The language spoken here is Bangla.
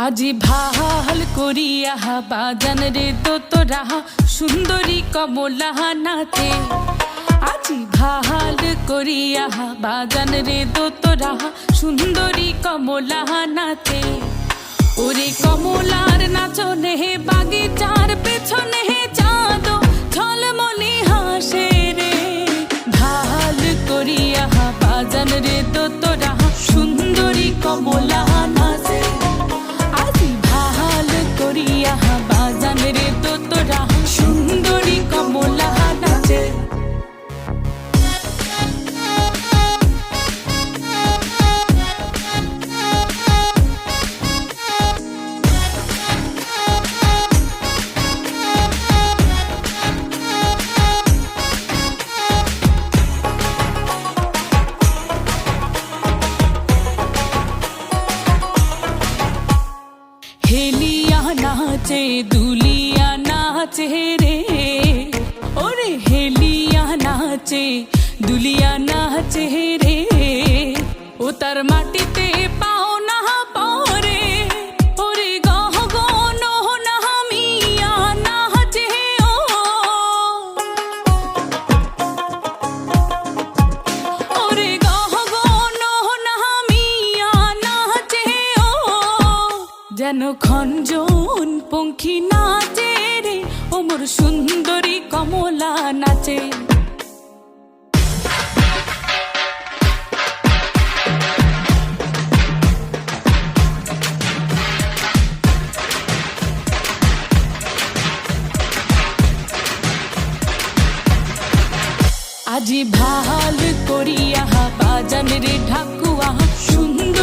আজি ভাল করিয়া বাজান রে তোরা সুন্দরী কমলা নাচে। আজি ভাল করিয়া বাজান রে তোরা সুন্দরী কমলা নাচে। ওরে কমলার নাচনে বাগিচার পেছনে চাঁদ ঝলমলি হাসে রে। ভাল করিয়া বাজান রে তোরা সুন্দরী কমলা নাচে। আজি ভাল করিয়া বাজান রে তোরা সুন্দরী কমলা নাচে। হেলিয়া নাচে দুলিয়া নাচে রে। ওরে হেলিয়া নাচে দুলিয়া নাচে রে। ও তার মাটিতে পাও না পরে। ওরে গহ গন না মিয়া নাচে ও। ওরে গহ গন না মিয়া নাচে ও। যেন খঞ্জন পঙ্খী নাচে রে। ও মোর সুন্দরী কমলা নাচে। আজি ভাল করিয়া বাজান রে ঢাকুয়া সুন্দর